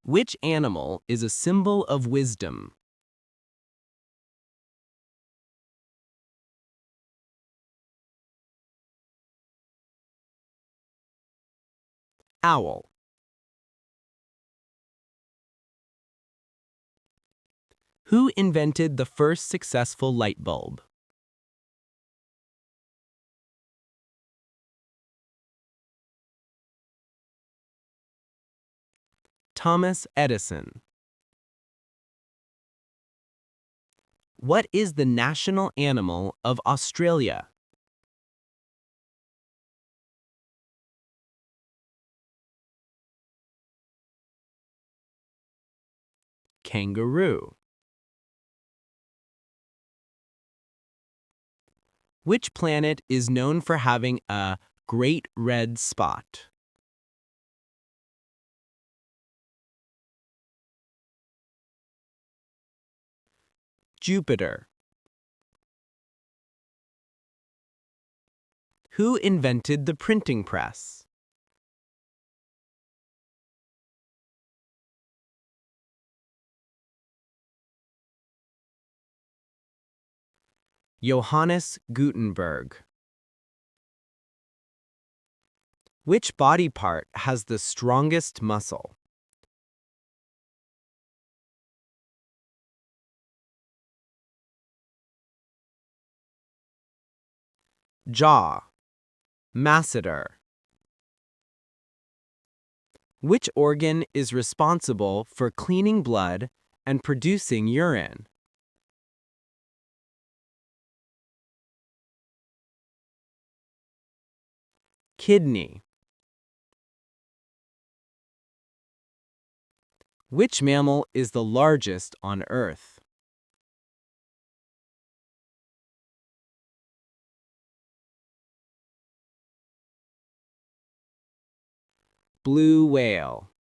Which animal is a symbol of wisdom? Owl. Who invented the first successful light bulb? Thomas Edison. What is the national animal of Australia? Kangaroo. Which planet is known for having a great red spot? Jupiter. Who invented the printing press? Johannes Gutenberg. Which body part has the strongest muscle? Jaw. Masseter. Which organ is responsible for cleaning blood and producing urine? Kidney. Which mammal is the largest on Earth? Blue whale.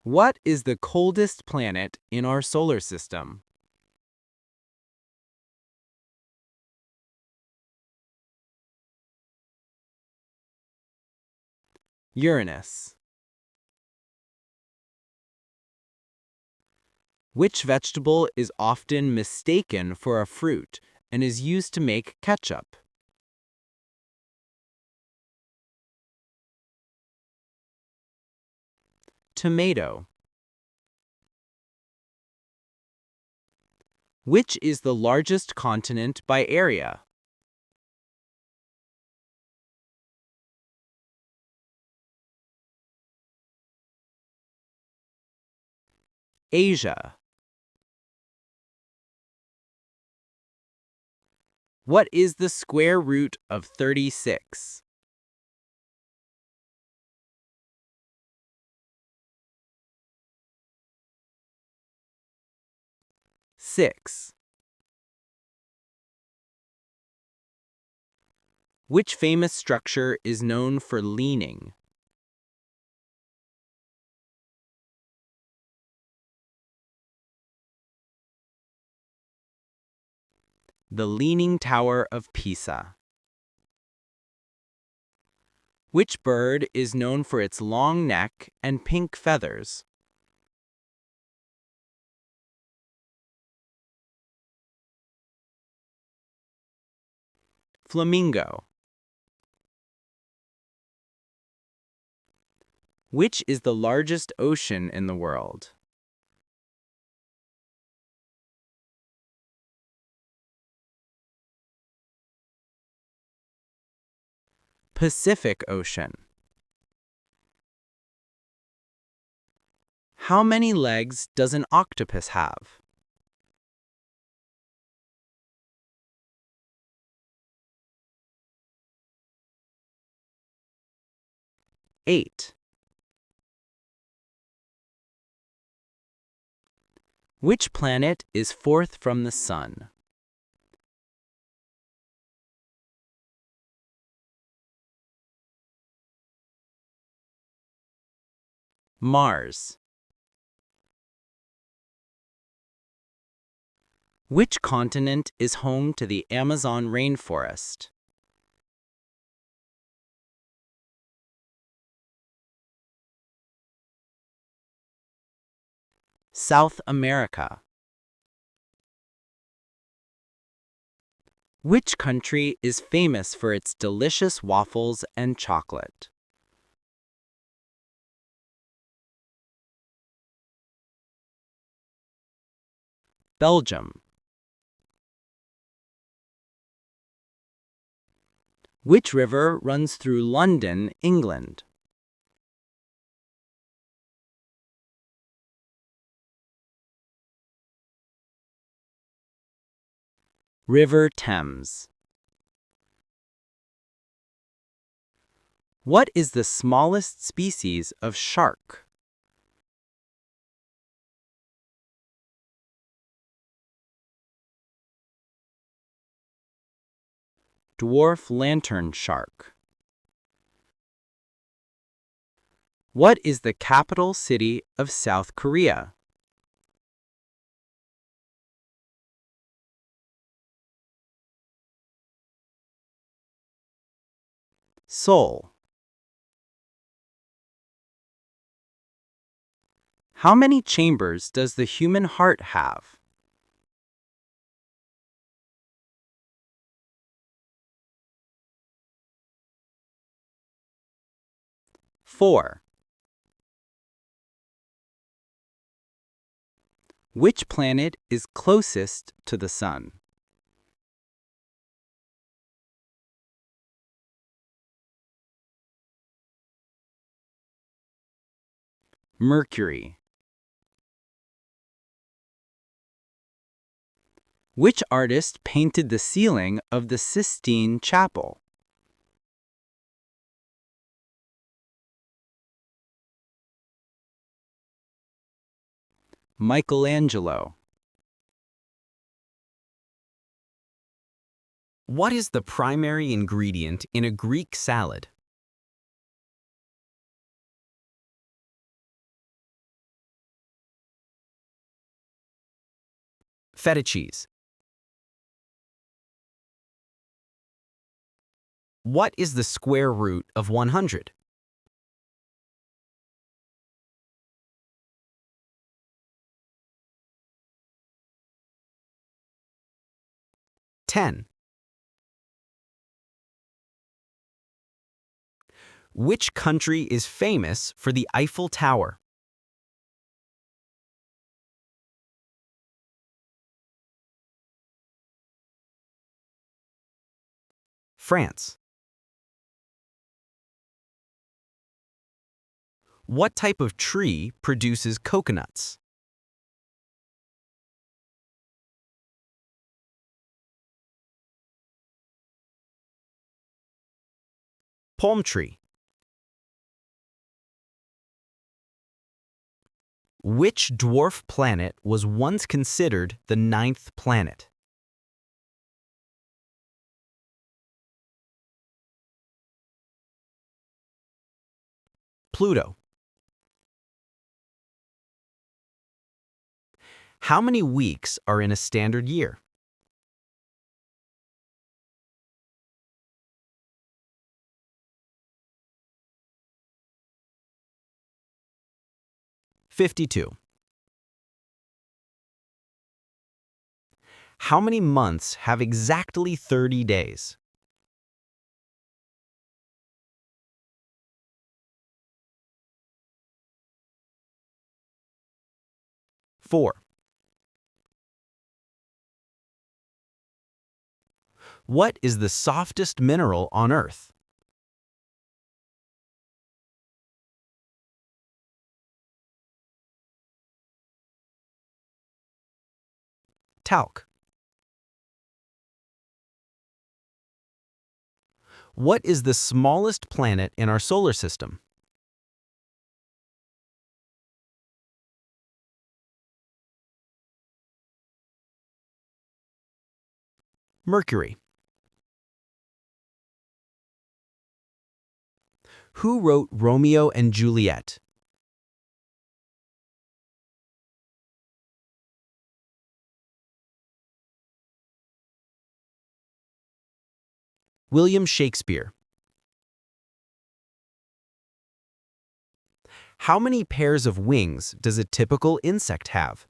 What is the coldest planet in our solar system? Uranus. Which vegetable is often mistaken for a fruit and is used to make ketchup? Tomato. Which is the largest continent by area? Asia. What is the square root of 36? 6. Which famous structure is known for leaning? The Leaning Tower of Pisa. Which bird is known for its long neck and pink feathers? Flamingo. Which is the largest ocean in the world? Pacific Ocean. How many legs does an octopus have? 8. Which planet is fourth from the Sun? Mars. Which continent is home to the Amazon rainforest? South America. Which country is famous for its delicious waffles and chocolate? Belgium. Which river runs through London, England? River Thames. What is the smallest species of shark? Dwarf lantern shark. What is the capital city of South Korea? Seoul. How many chambers does the human heart have? Four. Which planet is closest to the Sun? Mercury. Which artist painted the ceiling of the Sistine Chapel? Michelangelo. What is the primary ingredient in a Greek salad? Feta cheese. What is the square root of 100? Ten. Which country is famous for the Eiffel Tower? France. What type of tree produces coconuts? Palm tree. Which dwarf planet was once considered the ninth planet? Pluto. How many weeks are in a standard year? "52. How many months have exactly 30 days? Four. What is the softest mineral on Earth? Talc. What is the smallest planet in our solar system? Mercury. Who wrote Romeo and Juliet? William Shakespeare. How many pairs of wings does a typical insect have?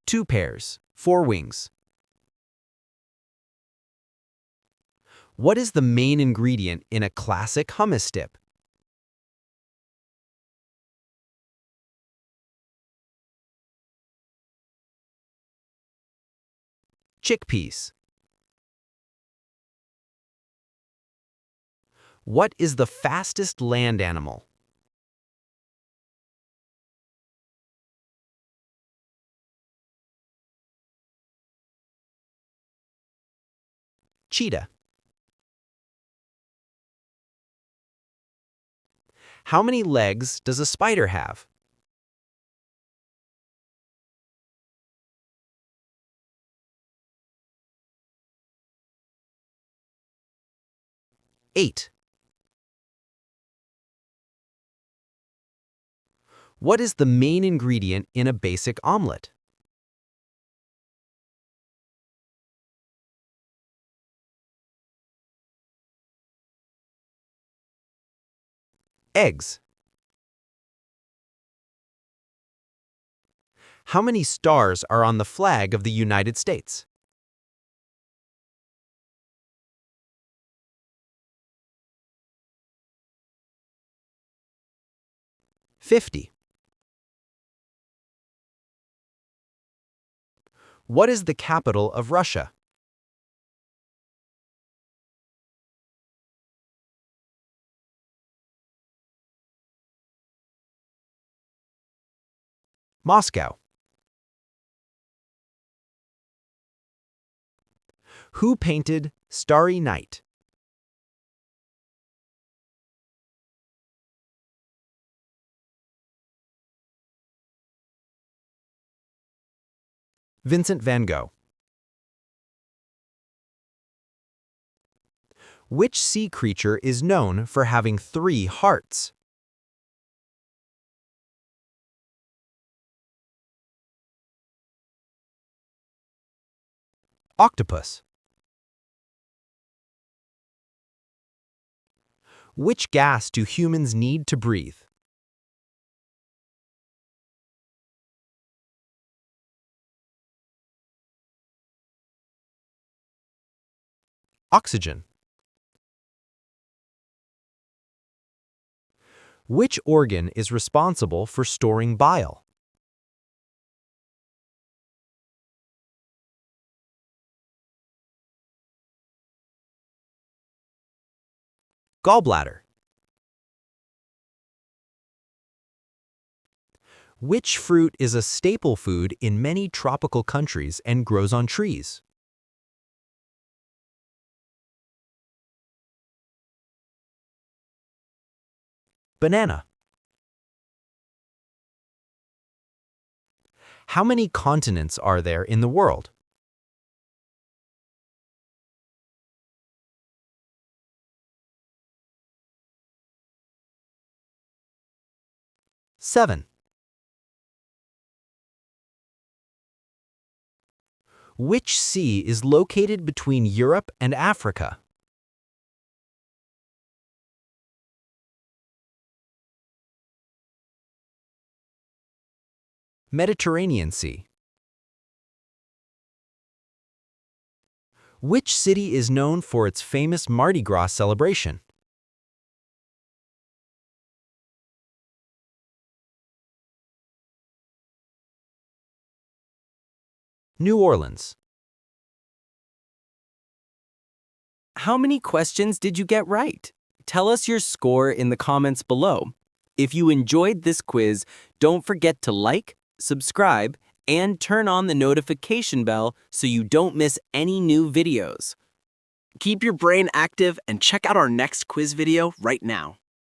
Two pairs, four wings. What is the main ingredient in a classic hummus dip? Chickpeas. What is the fastest land animal? Cheetah. How many legs does a spider have? 8. What is the main ingredient in a basic omelet? Eggs. How many stars are on the flag of the United States? 50. What is the capital of Russia? Moscow. Who painted Starry Night? Vincent van Gogh. Which sea creature is known for having 3 hearts? Octopus. Which gas do humans need to breathe? Oxygen. Which organ is responsible for storing bile? Gallbladder. Which fruit is a staple food in many tropical countries and grows on trees? Banana. How many continents are there in the world? 7. Which sea is located between Europe and Africa? Mediterranean Sea. Which city is known for its famous Mardi Gras celebration? New Orleans. How many questions did you get right? Tell us your score in the comments below. If you enjoyed this quiz, don't forget to like, subscribe, and turn on the notification bell so you don't miss any new videos. Keep your brain active and check out our next quiz video right now.